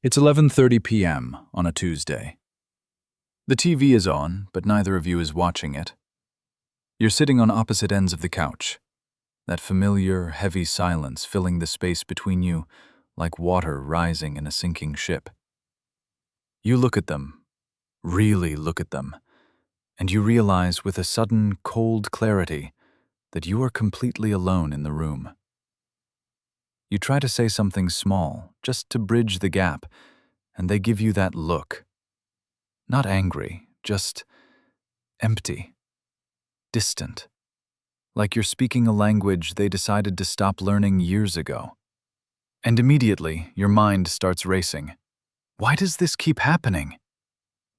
It's 11:30 p.m. on a Tuesday. The TV is on, but neither of you is watching it. You're sitting on opposite ends of the couch, that familiar, heavy silence filling the space between you like water rising in a sinking ship. You look at them, really look at them, and you realize with a sudden, cold clarity that you are completely alone in the room. You try to say something small, just to bridge the gap, and they give you that look. Not angry, just empty, distant. Like you're speaking a language they decided to stop learning years ago. And immediately, your mind starts racing. Why does this keep happening?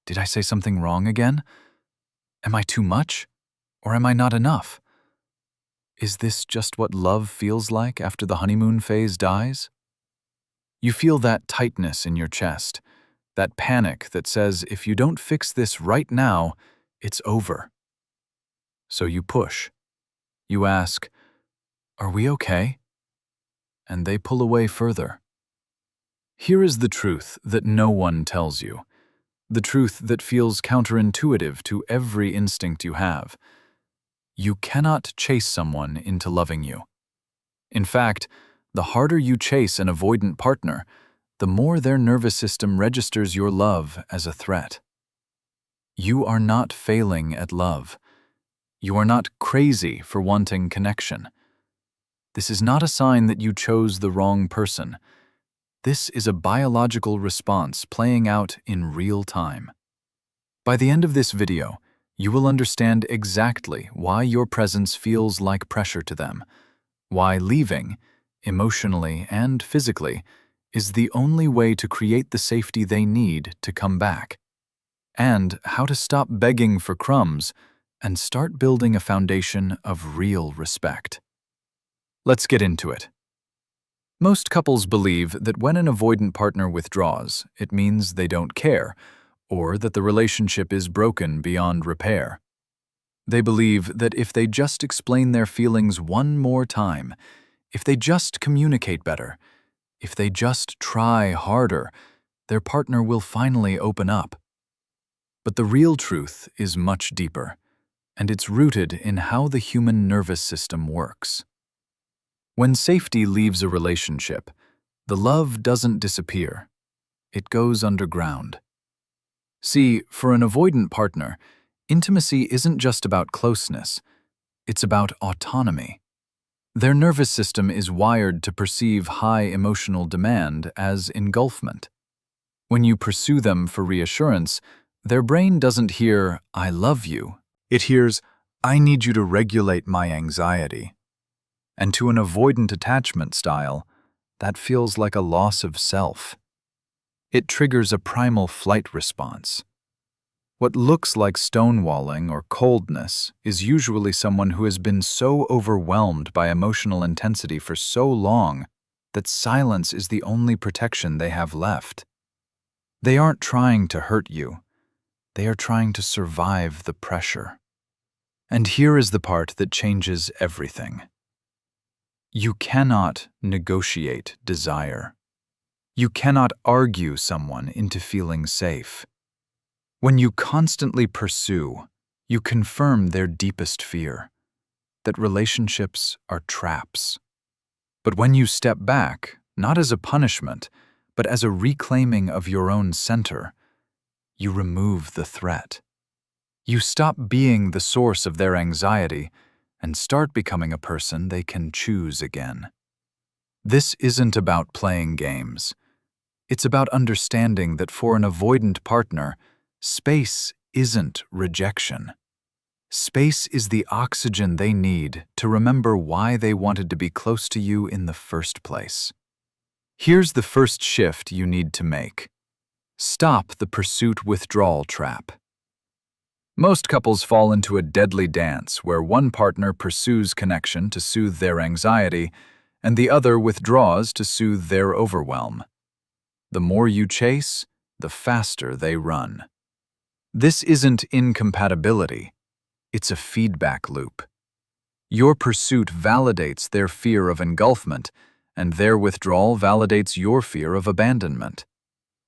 Did I say something wrong again? Am I too much? Or am I not enough? Is this just what love feels like after the honeymoon phase dies? You feel that tightness in your chest, that panic that says if you don't fix this right now, it's over. So you push. You ask, "Are we okay?" And they pull away further. Here is the truth that no one tells you, the truth that feels counterintuitive to every instinct you have. You cannot chase someone into loving you. In fact, the harder you chase an avoidant partner, the more their nervous system registers your love as a threat. You are not failing at love. You are not crazy for wanting connection. This is not a sign that you chose the wrong person. This is a biological response playing out in real time. By the end of this video, you will understand exactly why your presence feels like pressure to them, why leaving, emotionally and physically, is the only way to create the safety they need to come back, and how to stop begging for crumbs and start building a foundation of real respect. Let's get into it. Most couples believe that when an avoidant partner withdraws, it means they don't care, or that the relationship is broken beyond repair. They believe that if they just explain their feelings one more time, if they just communicate better, if they just try harder, their partner will finally open up. But the real truth is much deeper, and it's rooted in how the human nervous system works. When safety leaves a relationship, the love doesn't disappear. It goes underground. See, for an avoidant partner, intimacy isn't just about closeness, it's about autonomy. Their nervous system is wired to perceive high emotional demand as engulfment. When you pursue them for reassurance, their brain doesn't hear, "I love you." It hears, "I need you to regulate my anxiety." And to an avoidant attachment style, that feels like a loss of self. It triggers a primal flight response. What looks like stonewalling or coldness is usually someone who has been so overwhelmed by emotional intensity for so long that silence is the only protection they have left. They aren't trying to hurt you. They are trying to survive the pressure. And here is the part that changes everything. You cannot negotiate desire. You cannot argue someone into feeling safe. When you constantly pursue, you confirm their deepest fear, that relationships are traps. But when you step back, not as a punishment, but as a reclaiming of your own center, you remove the threat. You stop being the source of their anxiety and start becoming a person they can choose again. This isn't about playing games. It's about understanding that for an avoidant partner, space isn't rejection. Space is the oxygen they need to remember why they wanted to be close to you in the first place. Here's the first shift you need to make. Stop the pursuit-withdrawal trap. Most couples fall into a deadly dance where one partner pursues connection to soothe their anxiety and the other withdraws to soothe their overwhelm. The more you chase, the faster they run. This isn't incompatibility, it's a feedback loop. Your pursuit validates their fear of engulfment, and their withdrawal validates your fear of abandonment.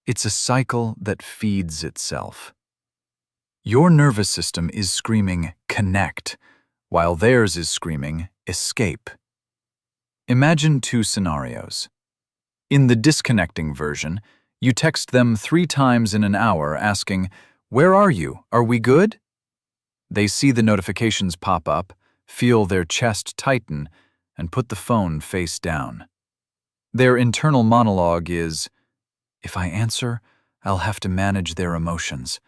It's a cycle that feeds itself. Your nervous system is screaming, connect, while theirs is screaming, escape. Imagine two scenarios. In the disconnecting version, you text them 3 times in an hour asking, "Where are you? Are we good?" They see the notifications pop up, feel their chest tighten, and put the phone face down. Their internal monologue is, "If I answer, I'll have to manage their emotions.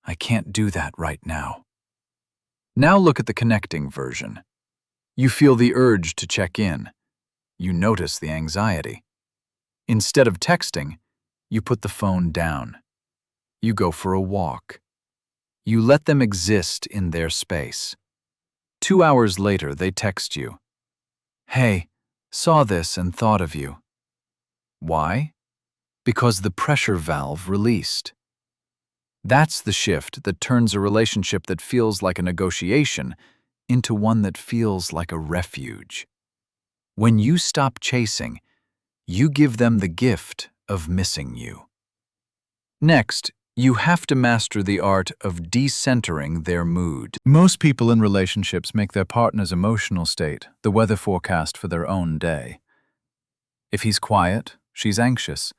I can't do that right now." Now look at the connecting version. You feel the urge to check in. You notice the anxiety. Instead of texting, you put the phone down. You go for a walk. You let them exist in their space. 2 hours later, they text you. "Hey, saw this and thought of you." Why? Because the pressure valve released. That's the shift that turns a relationship that feels like a negotiation into one that feels like a refuge. When you stop chasing, you give them the gift of missing you. Next, you have to master the art of decentering their mood. Most people in relationships make their partner's emotional state the weather forecast for their own day. If he's quiet, she's anxious.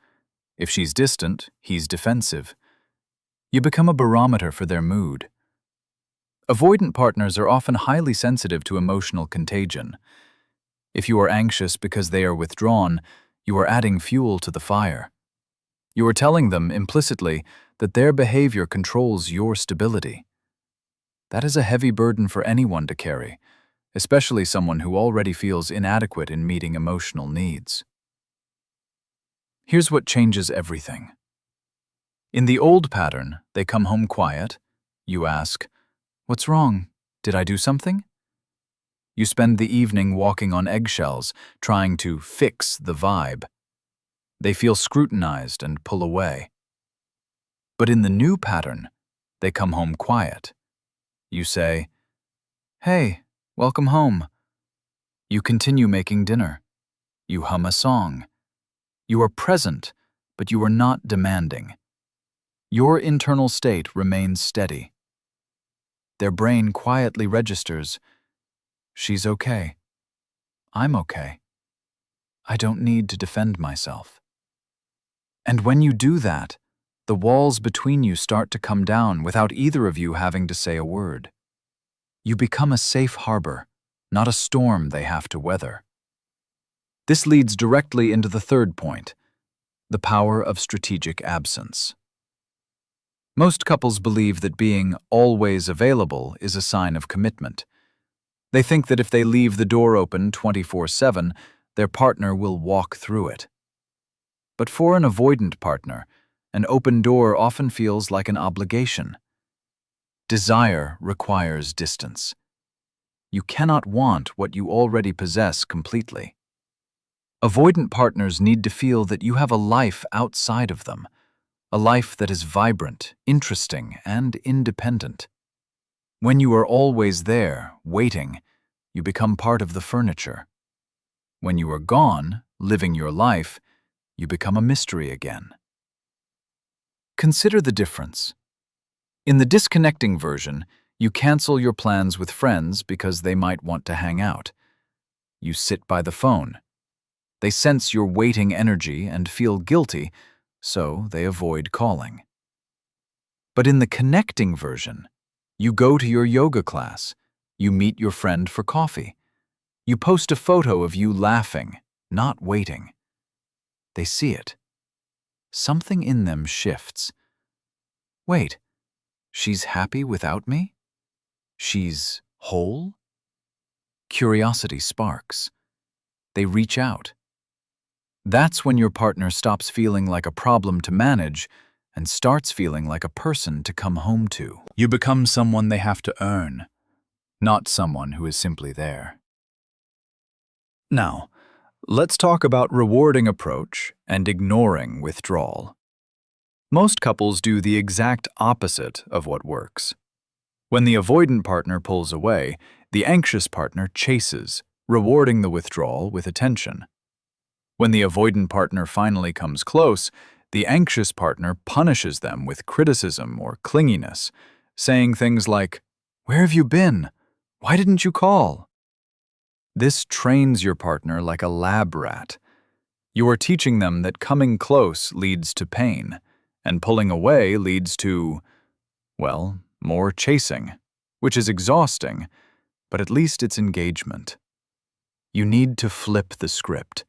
If she's distant, he's defensive. You become a barometer for their mood. Avoidant partners are often highly sensitive to emotional contagion. If you are anxious because they are withdrawn, you are adding fuel to the fire. You are telling them implicitly that their behavior controls your stability. That is a heavy burden for anyone to carry, especially someone who already feels inadequate in meeting emotional needs. Here's what changes everything. In the old pattern, they come home quiet. You ask, "What's wrong? Did I do something?" You spend the evening walking on eggshells, trying to fix the vibe. They feel scrutinized and pull away. But in the new pattern, they come home quiet. You say, "Hey, welcome home." You continue making dinner. You hum a song. You are present, but you are not demanding. Your internal state remains steady. Their brain quietly registers, "She's okay. I'm okay. I don't need to defend myself." And when you do that, the walls between you start to come down without either of you having to say a word. You become a safe harbor, not a storm they have to weather. This leads directly into the third point, the power of strategic absence. Most couples believe that being always available is a sign of commitment. They think that if they leave the door open 24/7, their partner will walk through it. But for an avoidant partner, an open door often feels like an obligation. Desire requires distance. You cannot want what you already possess completely. Avoidant partners need to feel that you have a life outside of them, a life that is vibrant, interesting, and independent. When you are always there, waiting, you become part of the furniture. When you are gone, living your life, you become a mystery again. Consider the difference. In the disconnecting version, you cancel your plans with friends because they might want to hang out. You sit by the phone. They sense your waiting energy and feel guilty, so they avoid calling. But in the connecting version, you go to your yoga class. You meet your friend for coffee. You post a photo of you laughing, not waiting. They see it. Something in them shifts. Wait, she's happy without me? She's whole? Curiosity sparks. They reach out. That's when your partner stops feeling like a problem to manage and starts feeling like a person to come home to. You become someone they have to earn, not someone who is simply there. Now, let's talk about rewarding approach and ignoring withdrawal. Most couples do the exact opposite of what works. When the avoidant partner pulls away, the anxious partner chases, rewarding the withdrawal with attention. When the avoidant partner finally comes close, The anxious partner punishes them with criticism or clinginess, saying things like, "Where have you been? Why didn't you call?" This trains your partner like a lab rat. You are teaching them that coming close leads to pain, and pulling away leads to, well, more chasing, which is exhausting, but at least it's engagement. You need to flip the script.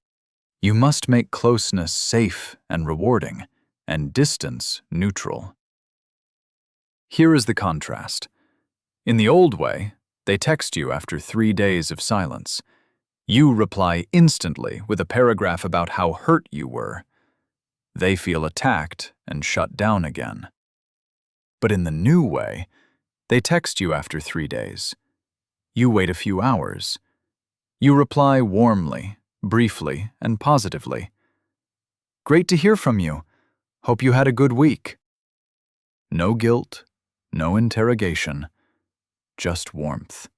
You must make closeness safe and rewarding, and distance neutral. Here is the contrast. In the old way, they text you after 3 days of silence. You reply instantly with a paragraph about how hurt you were. They feel attacked and shut down again. But in the new way, they text you after 3 days. You wait a few hours. You reply warmly, briefly, and positively. "Great to hear from you. Hope you had a good week." No guilt, no interrogation, just warmth.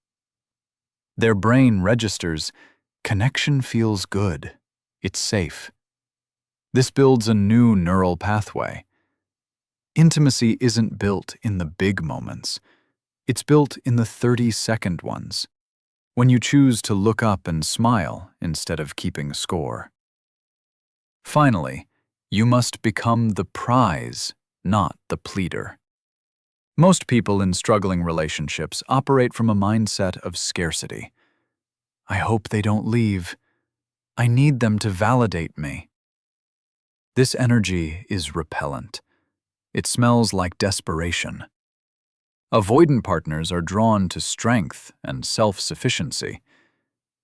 Their brain registers, connection feels good, it's safe. This builds a new neural pathway. Intimacy isn't built in the big moments. It's built in the 30-second ones, when you choose to look up and smile instead of keeping score. Finally, you must become the prize, not the pleader. Most people in struggling relationships operate from a mindset of scarcity. I hope they don't leave. I need them to validate me. This energy is repellent. It smells like desperation. Avoidant partners are drawn to strength and self-sufficiency.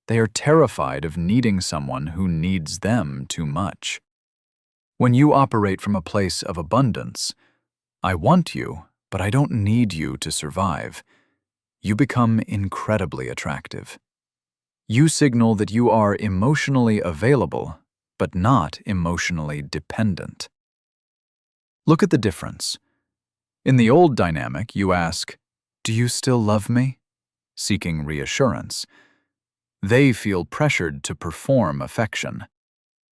They are terrified of needing someone who needs them too much. When you operate from a place of abundance, I want you, but I don't need you to survive, you become incredibly attractive. You signal that you are emotionally available, but not emotionally dependent. Look at the difference. In the old dynamic, you ask, "Do you still love me?" seeking reassurance. They feel pressured to perform affection.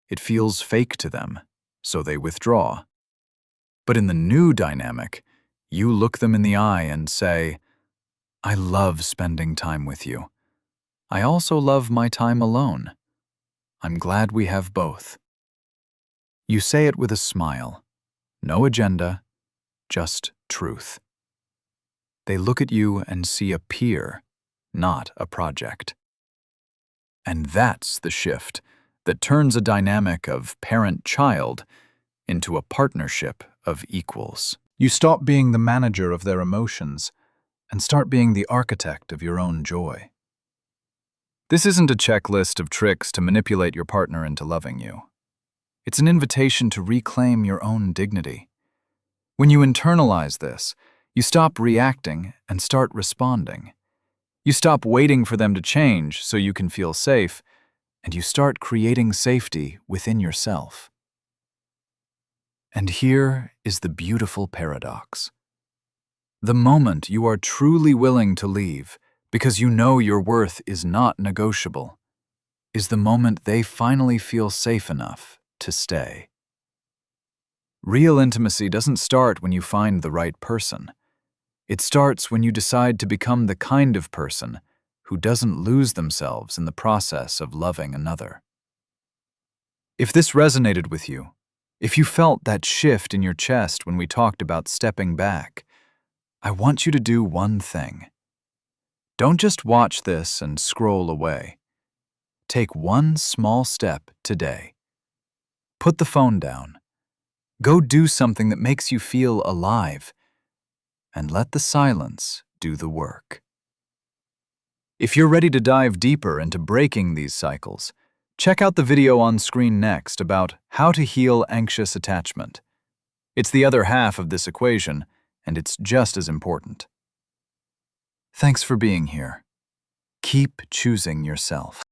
It feels fake to them, so they withdraw. But in the new dynamic, you look them in the eye and say, "I love spending time with you. I also love my time alone. I'm glad we have both." You say it with a smile. No agenda, just truth. They look at you and see a peer, not a project. And that's the shift that turns a dynamic of parent-child into a partnership of equals. You stop being the manager of their emotions and start being the architect of your own joy. This isn't a checklist of tricks to manipulate your partner into loving you. It's an invitation to reclaim your own dignity. When you internalize this, you stop reacting and start responding. You stop waiting for them to change so you can feel safe, and you start creating safety within yourself. And here is the beautiful paradox. The moment you are truly willing to leave, because you know your worth is not negotiable, is the moment they finally feel safe enough to stay. Real intimacy doesn't start when you find the right person. It starts when you decide to become the kind of person who doesn't lose themselves in the process of loving another. If this resonated with you, if you felt that shift in your chest when we talked about stepping back, I want you to do one thing. Don't just watch this and scroll away. Take one small step today. Put the phone down. Go do something that makes you feel alive, and let the silence do the work. If you're ready to dive deeper into breaking these cycles, check out the video on screen next about how to heal anxious attachment. It's the other half of this equation, and it's just as important. Thanks for being here. Keep choosing yourself.